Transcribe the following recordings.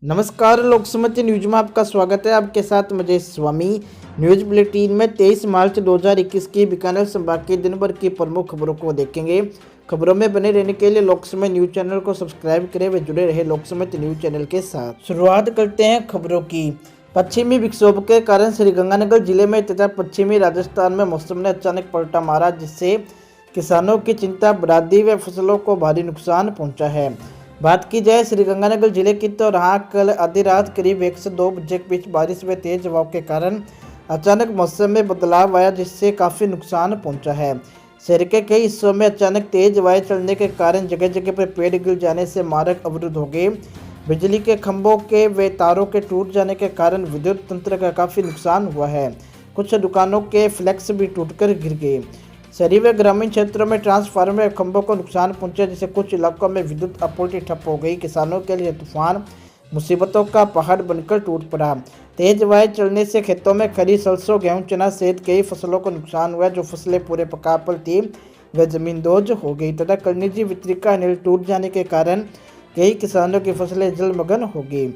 नमस्कार, लोक समझ न्यूज में आपका स्वागत है। आपके साथ मजेश स्वामी। न्यूज बुलेटिन में 23 मार्च 2021 की बीकानेर संभाग की दिन भर की प्रमुख खबरों को देखेंगे। खबरों में बने रहने के लिए लोक समझ न्यूज चैनल को सब्सक्राइब करें व जुड़े रहे लोक समझ न्यूज चैनल के साथ। शुरुआत करते हैं खबरों की। पश्चिमी विक्षोभ के कारण श्रीगंगानगर जिले में तथा पश्चिमी राजस्थान में मौसम ने अचानक पलटा मारा, जिससे किसानों की चिंता बढ़ा दी व फसलों को भारी नुकसान पहुंचा है। बात की जाए श्रीगंगानगर जिले की तो यहाँ कल आधी रात करीब 1 से 2 बजे के बीच बारिश व तेज हवाओं के कारण अचानक मौसम में बदलाव आया, जिससे काफ़ी नुकसान पहुंचा है। शहर के कई हिस्सों में अचानक तेज हवाएं चलने के कारण जगह जगह पर पेड़ गिर जाने से मार्ग अवरुद्ध हो गए। बिजली के खंभों के व तारों के टूट जाने के कारण विद्युत तंत्र का काफ़ी नुकसान हुआ है। कुछ दुकानों के फ्लैक्स भी टूटकर गिर गए। शहरी व ग्रामीण क्षेत्रों में ट्रांसफार्मर व खंभों को नुकसान पहुंचा, जिससे कुछ इलाकों में विद्युत आपूर्ति ठप हो गई। किसानों के लिए तूफान मुसीबतों का पहाड़ बनकर टूट पड़ा। तेज हवाएं चलने से खेतों में खड़ी सरसों, गेहूं, चना सहित कई फसलों को नुकसान हुआ। जो फसलें पूरे पका पर थी व जमींदोज हो गई तथा कनिजी वितरिका नल टूट जाने के कारण कई किसानों की फसलें जलमग्न हो गई।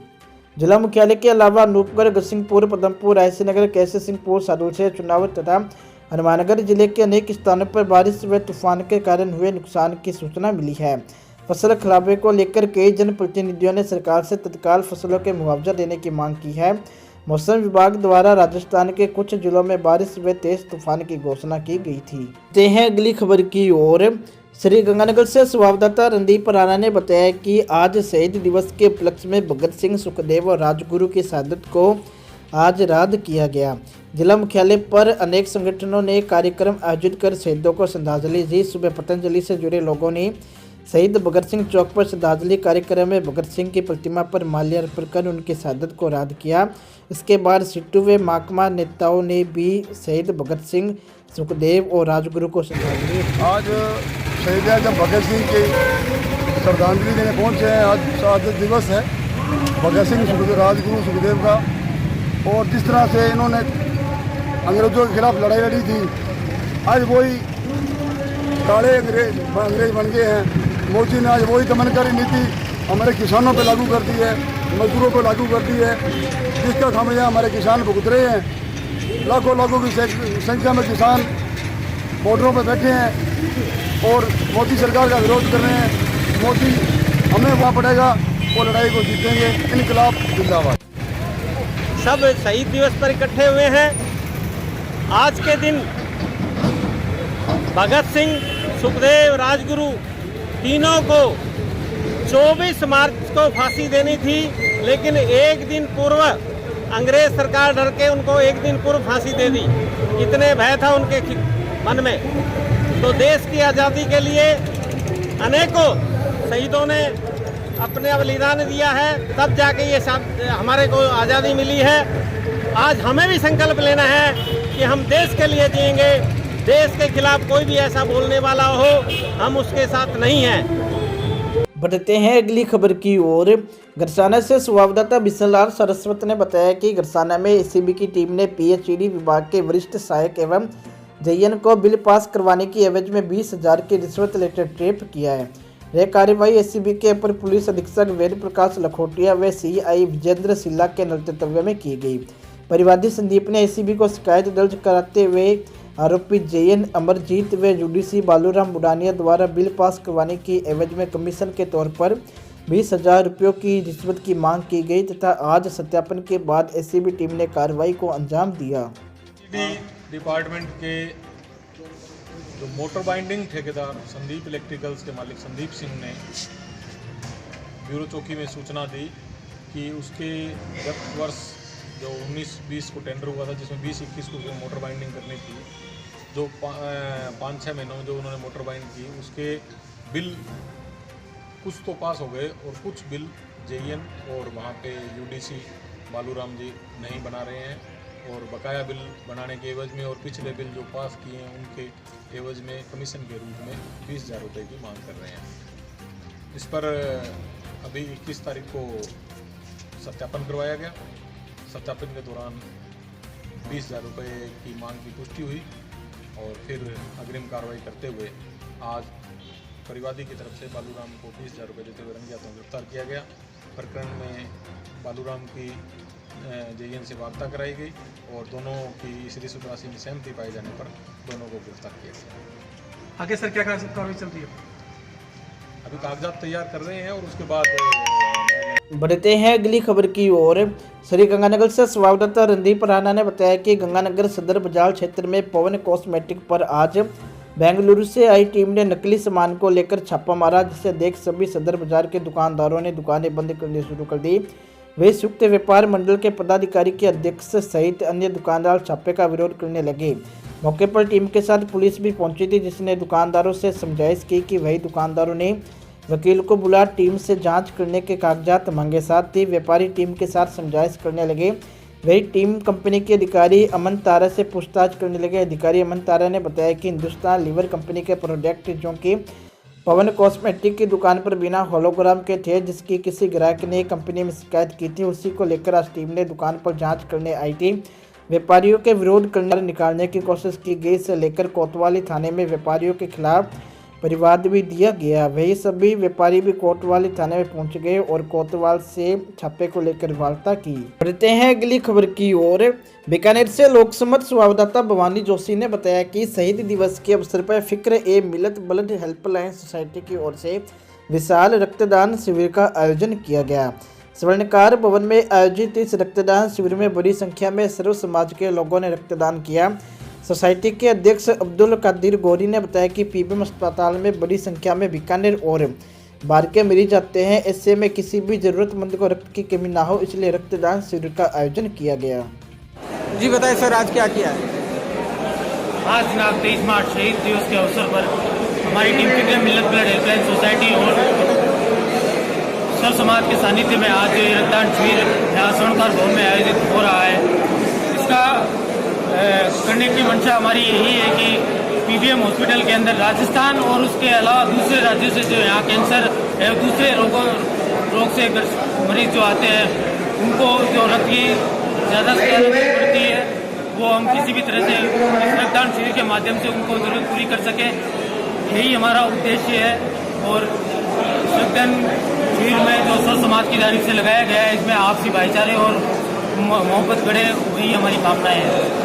जिला मुख्यालय के अलावा अनूपगढ़, गढ़सिंहपुर, पदमपुर, रायसीनगर, कैसे सिंहपुर, सादुलशहर, चुनावत तथा हनुमानगढ़ जिले के अनेक स्थानों पर बारिश व तूफान के कारण हुए नुकसान की सूचना मिली है। फसल खराबे को लेकर कई जनप्रतिनिधियों ने सरकार से तत्काल फसलों के मुआवजा देने की मांग की है। मौसम विभाग द्वारा राजस्थान के कुछ जिलों में बारिश व तेज तूफान की घोषणा की गई थी। ते हैं अगली खबर की ओर। श्रीगंगानगर से संवाददाता रणदीप राणा ने बताया कि आज शहीद दिवस के उपलक्ष्य में भगत सिंह, सुखदेव और राजगुरु की शहादत को आज याद किया गया। जिला मुख्यालय पर अनेक संगठनों ने कार्यक्रम आयोजित कर शहीदों को श्रद्धांजलि दी। सुबह पतंजलि से जुड़े लोगों ने शहीद भगत सिंह चौक पर श्रद्धांजलि कार्यक्रम में भगत सिंह की प्रतिमा पर माल्यार्पण कर उनकी शहादत को याद किया। इसके बाद सिट्टू व माकपा नेताओं ने भी शहीद भगत सिंह, सुखदेव और राजगुरु को श्रद्धांजलि। आज शहीद जब भगत सिंह की श्रद्धांजलि देने पहुंचे हैं। आज शहादत दिवस है भगत सिंह, राजगुरु, सुखदेव का। और जिस तरह से इन्होंने अंग्रेज़ों के खिलाफ लड़ाई लड़ी थी, आज वही काले अंग्रेज बन गए हैं। मोदी ने आज वही दमनकारी नीति हमारे किसानों पे लागू कर दी है, मजदूरों पे लागू कर दी है, जिसका खामियाजा हमारे किसान भुगत रहे हैं। लाखों की संख्या में किसान बॉर्डरों पे बैठे हैं और मोदी सरकार का विरोध कर रहे हैं। मोदी हमें वहाँ पड़ेगा, वो लड़ाई को जीतेंगे। इनकलाब जिंदाबाद। सब शहीद दिवस पर इकट्ठे हुए हैं। आज के दिन भगत सिंह, सुखदेव, राजगुरु तीनों को 24 मार्च को फांसी देनी थी, लेकिन एक दिन पूर्व अंग्रेज सरकार डर के उनको एक दिन पूर्व फांसी दे दी। इतने भय था उनके मन में। तो देश की आज़ादी के लिए अनेकों शहीदों ने अपने बलिदान दिया है, तब जाके ये हमारे को आज़ादी मिली है। आज हमें भी संकल्प लेना है कि हम देश के लिए जिएंगे। देश के खिलाफ कोई भी ऐसा बोलने वाला हो, हम उसके साथ नहीं हैं। बढ़ते हैं अगली खबर की ओर। गरसाना से संवाददाता बिशनलाल सरस्वत ने बताया कि गरसाना में एसीबी की टीम ने पीएचईडी विभाग के वरिष्ठ सहायक एवं जेईएन को बिल पास करवाने की एवज में 20,000 की रिश्वत लेकर ट्रैप किया है। यह कार्रवाई एसीबी के अपर पुलिस अधीक्षक वेद प्रकाश लखोटिया व सीआई विजेंद्र सिल्ला के नेतृत्व में की गई। परिवादी संदीप ने एसीबी को शिकायत दर्ज कराते हुए आरोपी जेएन अमरजीत व यूडीसी बालूराम बुडानिया द्वारा बिल पास करवाने की एवज में कमीशन के तौर पर 20,000 रुपयों की रिश्वत की मांग की गई तथा आज सत्यापन के बाद एसीबी टीम ने कार्रवाई को अंजाम दिया। डिपार्टमेंट के जो मोटर बाइंडिंग ठेकेदार संदीप इलेक्ट्रिकल्स के मालिक संदीप सिंह ने ब्यूरो चौकी में सूचना दी कि उसके गत वर्ष जो 19-20 को टेंडर हुआ था, जिसमें 20-21 को जो मोटर बाइंडिंग करनी थी, जो 5-6 महीनों में जो उन्होंने मोटर बाइंड की, उसके बिल कुछ तो पास हो गए और कुछ बिल जेईएन और वहाँ पे यूडीसी बालूराम जी नहीं बना रहे हैं और बकाया बिल बनाने के एवज में और पिछले बिल जो पास किए हैं उनके एवज में कमीशन के रूप में 20,000 रुपये की मांग कर रहे हैं। इस पर अभी 21 तारीख को सत्यापन करवाया गया। सत्यापन के दौरान 20,000 रुपये की मांग की पुष्टि हुई और फिर अग्रिम कार्रवाई करते हुए आज परिवादी की तरफ से बालूराम को 20,000 रुपये देते हुए रंगे हाथों गिरफ्तार किया गया। प्रकरण में कालूराम की JN से वार्ता कराई गई और दोनों की इस रिश्वत राशि में सहमति पाए जाने पर दोनों को गिरफ्तार किया गया। आगे सर क्या कार्रवाई चल रही है? अभी कागजात तैयार कर रहे हैं और उसके बाद बढ़ते हैं अगली खबर की ओर। श्री गंगानगर से संवाददाता रणदीप राणा ने बताया कि गंगानगर सदर बाजार क्षेत्र में पवन कॉस्मेटिक पर आज बेंगलुरु से आई टीम ने नकली सामान को लेकर छापा मारा, जिसे देख सभी सदर बाजार के दुकानदारों ने दुकानें बंद करनी शुरू कर दी। वे संयुक्त व्यापार मंडल के पदाधिकारी के अध्यक्ष सहित अन्य दुकानदार छापे का विरोध करने लगे। मौके पर टीम के साथ पुलिस भी पहुंची थी, जिसने दुकानदारों से समझाइश की कि वही दुकानदारों ने वकील को बुला टीम से जांच करने के कागजात मांगे। साथ ही व्यापारी टीम के साथ समझाइश करने लगे। वही टीम कंपनी के अधिकारी अमन तारा से पूछताछ करने लगे। अधिकारी अमन तारा ने बताया कि हिंदुस्तान लीवर कंपनी के प्रोडक्ट जो कि पवन कॉस्मेटिक की दुकान पर बिना होलोग्राम के थे, जिसकी किसी ग्राहक ने कंपनी में शिकायत की थी, उसी को लेकर आज टीम ने दुकान पर जांच करने आई थी। व्यापारियों के विरोध करने निकालने की कोशिश की गई। इसे लेकर कोतवाली थाने में व्यापारियों के खिलाफ परिवाद भी दिया गया। वही सभी व्यापारी भी कोतवाली थाने में पहुंच गए और कोतवाल से छापे को लेकर वार्ता की। बढ़ते हैं अगली खबर की ओर। बीकानेर से लोकसमत संवाददाता भवानी जोशी ने बताया कि शहीद दिवस के अवसर पर फिक्र ए मिलत ब्लड हेल्पलाइन सोसाइटी की ओर से विशाल रक्तदान शिविर का आयोजन किया गया। स्वर्णकार भवन में आयोजित इस रक्तदान शिविर में बड़ी संख्या में सर्व समाज के लोगों ने रक्तदान किया। सोसाइटी के अध्यक्ष अब्दुल कादिर गौरी ने बताया कि पीबीएम अस्पताल में बड़ी संख्या में बीकानेर और बाहर के मरीज आते हैं। ऐसे में किसी भी जरूरतमंद को रक्त की कमी ना हो, इसलिए रक्तदान शिविर का आयोजन किया गया। जी बताइए सर, आज क्या किया है? आज जनाब 23 मार्च शहीद दिवस के अवसर पर हमारी टीम फिक्र मिलत ब्लड हेल्पलाइन सोसाइटी और सर्व समाज के सानिध्य में आज रक्तदान शिविर यहाँ स्वर्णकार भवन में आयोजित हो रहा है। इसका करने की मंशा हमारी यही है कि पीबीएम हॉस्पिटल के अंदर राजस्थान और उसके अलावा दूसरे राज्यों से जो यहाँ कैंसर एवं दूसरे रोग से मरीज जो आते हैं, उनको जो रक्त की ज़्यादा जरूरत पड़ती है, वो हम किसी भी तरह से इस रक्तदान शिविर के माध्यम से उनको जरूरत पूरी कर सकें, यही हमारा उद्देश्य है। और रक्तदान शिविर में जो सर्व समाज की जानिब से लगाया गया है, इसमें आपसी भाईचारे और मोहब्बत बढ़े, वही हमारी कामनाएं हैं।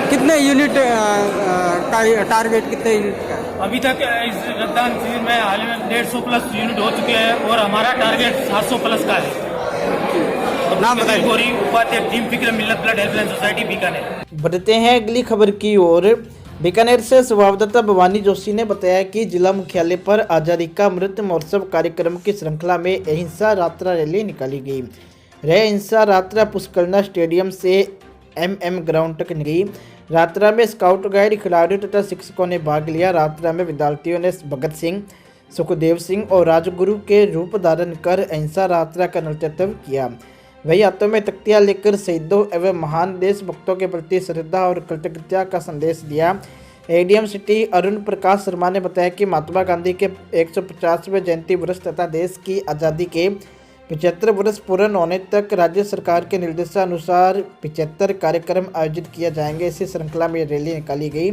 कितने यूनिट का टारगेट, कितने यूनिट का? अभी तक इस रक्तदान शिविर में हाल में 150 प्लस यूनिट हो चुके हैं और हमारा टारगेट 700 प्लस का है। नाम बताइए। गौरी उपाध्यक्ष टीम फिक्र मिलत ब्लड हेल्पलाइन सोसाइटी बीकानेर। बढ़ते हैं अगली खबर की ओर। बीकानेर से संवाददाता भवानी जोशी ने बताया कि जिला मुख्यालय पर आज़ादी का अमृत महोत्सव कार्यक्रम की श्रृंखला में अहिंसा यात्रा रैली निकाली गई। अहिंसा यात्रा पुष्करना स्टेडियम से MM ग्राउंड तक निकली। यात्रा में स्काउट गाइड, खिलाड़ियों तथा शिक्षकों ने भाग लिया। यात्रा में विद्यार्थियों ने भगत सिंह, सुखदेव सिंह और राजगुरु के रूप धारण कर अहिंसा यात्रा का नेतृत्व किया। वही हाथों में तख्तियां लेकर शहीदों एवं महान देशभक्तों के प्रति श्रद्धा और कृतज्ञता का संदेश दिया। ADM सिटी अरुण प्रकाश शर्मा ने बताया कि महात्मा गांधी के 150वें जयंती वर्ष तथा देश की आज़ादी के 75 वर्ष पूर्ण होने तक राज्य सरकार के निर्देशानुसार 75 कार्यक्रम आयोजित किए जाएंगे। इसी श्रृंखला में रैली निकाली गई,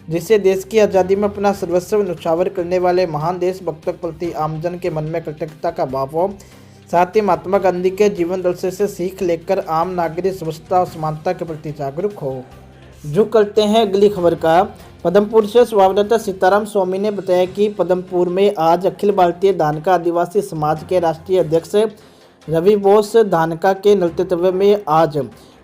जिससे देश की आज़ादी में अपना सर्वस्व न्यौछावर करने वाले महान देशभक्तों के प्रति आमजन के मन में कृतज्ञता का भाव हो। साथ ही महात्मा गांधी के जीवन दर्शन से सीख लेकर आम नागरिक स्वच्छता और समानता के प्रति जागरूक हो। जो करते हैं अगली खबर का। पदमपुर से संवाददाता सीताराम स्वामी ने बताया कि पदमपुर में आज अखिल भारतीय धानका आदिवासी समाज के राष्ट्रीय अध्यक्ष रवि बोस धानका के नेतृत्व में आज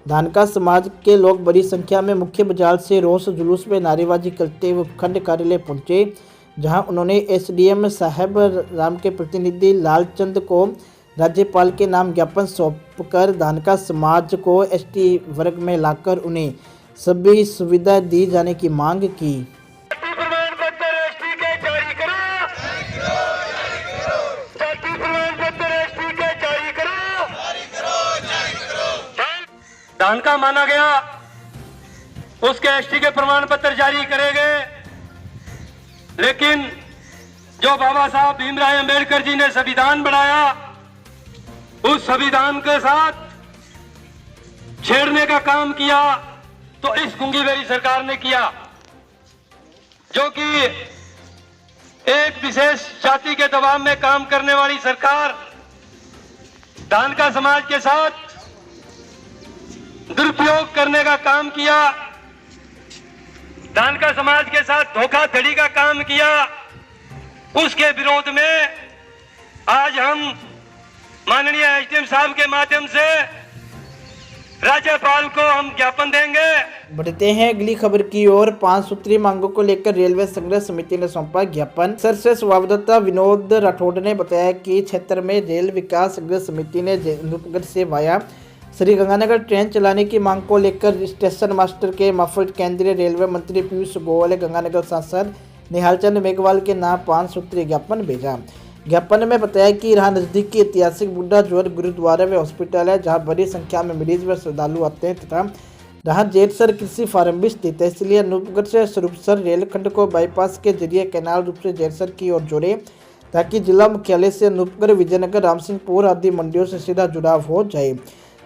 धानका समाज के लोग बड़ी संख्या में मुख्य बाजार से रोष जुलूस में नारेबाजी करते हुए उपखंड कार्यालय पहुंचे, जहां उन्होंने SDM साहब राम के प्रतिनिधि लालचंद को राज्यपाल के नाम ज्ञापन सौंपकर धानका समाज को ST वर्ग में लाकर उन्हें सभी सुविधा दी जाने की मांग की। धानका माना गया, उसके ST के प्रमाण पत्र जारी करेंगे, लेकिन जो बाबा साहब भीमराव अंबेडकर जी ने संविधान बनाया, उस संविधान के साथ छेड़ने का काम किया तो इस गुंगीबेरी सरकार ने किया, जो कि एक विशेष जाति के दबाव में काम करने वाली सरकार धानका समाज के साथ दुरुपयोग करने का काम किया, धानका समाज के साथ धोखाधड़ी का काम किया, उसके विरोध में आज हम माननीय एसडीएम साहब के माध्यम से राज्यपाल को हम ज्ञापन देंगे। बढ़ते हैं अगली खबर की ओर। 5 सूत्रीय मांगों को लेकर रेलवे संघर्ष समिति ने सौंपा ज्ञापन। सरसे संवाददाता विनोद राठौड़ ने बताया कि क्षेत्र में रेल विकास संघर्ष समिति ने अनूपगढ़ से वाया श्री गंगानगर ट्रेन चलाने की मांग को लेकर स्टेशन मास्टर के मार्फत केंद्रीय रेलवे मंत्री पीयूष गोयल, गंगानगर सांसद निहालचंद मेघवाल के नाम 5 सूत्रीय ज्ञापन भेजा। ज्ञापन में बताया कि यहाँ नजदीकी ऐतिहासिक बुड्ढा जोर गुरुद्वारा व हॉस्पिटल है, जहाँ बड़ी संख्या में मरीज व श्रद्धालु आते हैं तथा जहाँ जेठसर कृषि फार्म भी स्थित है। इसलिए अनूपगढ़ से स्वरूपसर रेलखंड को बाईपास के जरिए कैनाल रूप से जेठसर की ओर जोड़े, ताकि जिला मुख्यालय से अनूपगढ़, विजयनगर, रामसिंहपुर आदि मंडियों से सीधा जुड़ाव हो जाए,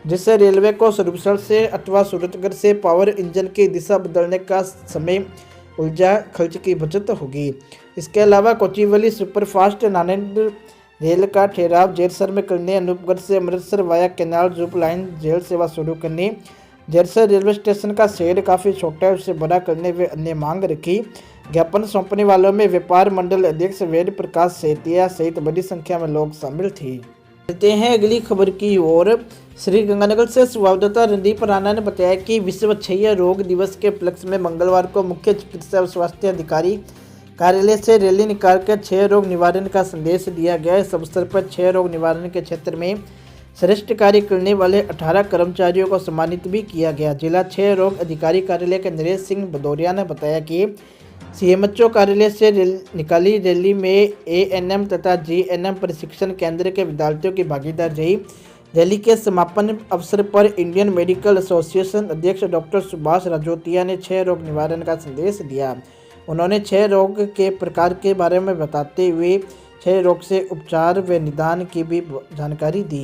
जिससे रेलवे को स्वरूपसर से अथवा सूरतगढ़ से पावर इंजन की दिशा बदलने का समय, ऊर्जा खर्च की बचत होगी। इसके अलावा कोचीवली सुपरफास्ट नांदेड़ रेल का ठहराव जेठसर में करने, अनूपगढ़ से Amritsar via canal Zoop line rail सेवा शुरू करने, जेठसर रेलवे स्टेशन का शेड काफ़ी छोटा है उसे बड़ा करने व अन्य मांग रखी। ज्ञापन सौंपने वालों में व्यापार मंडल अध्यक्ष वेद प्रकाश सेतिया सहित बड़ी संख्या में लोग शामिल थे। चलते हैं अगली खबर की ओर। श्री गंगानगर से संवाददाता रणदीप राणा ने बताया कि विश्व क्षय रोग दिवस के उपलक्ष्य में मंगलवार को मुख्य चिकित्सा व स्वास्थ्य अधिकारी कार्यालय से रैली निकालकर क्षय रोग निवारण का संदेश दिया गया। इस अवसर पर क्षय रोग निवारण के क्षेत्र में श्रेष्ठ कार्य करने वाले 18 कर्मचारियों को सम्मानित भी किया गया। जिला क्षय रोग अधिकारी कार्यालय के नरेश सिंह भदौरिया ने बताया कि सीएमएचओ कार्यालय से निकाली रैली में एएनएम तथा जीएनएम प्रशिक्षण केंद्र के विद्यार्थियों की भागीदारी रही। रैली के समापन अवसर पर इंडियन मेडिकल एसोसिएशन अध्यक्ष डॉक्टर सुभाष राजोतिया ने क्षय रोग निवारण का संदेश दिया। उन्होंने क्षय रोग के प्रकार के बारे में बताते हुए क्षय रोग से उपचार व निदान की भी जानकारी दी।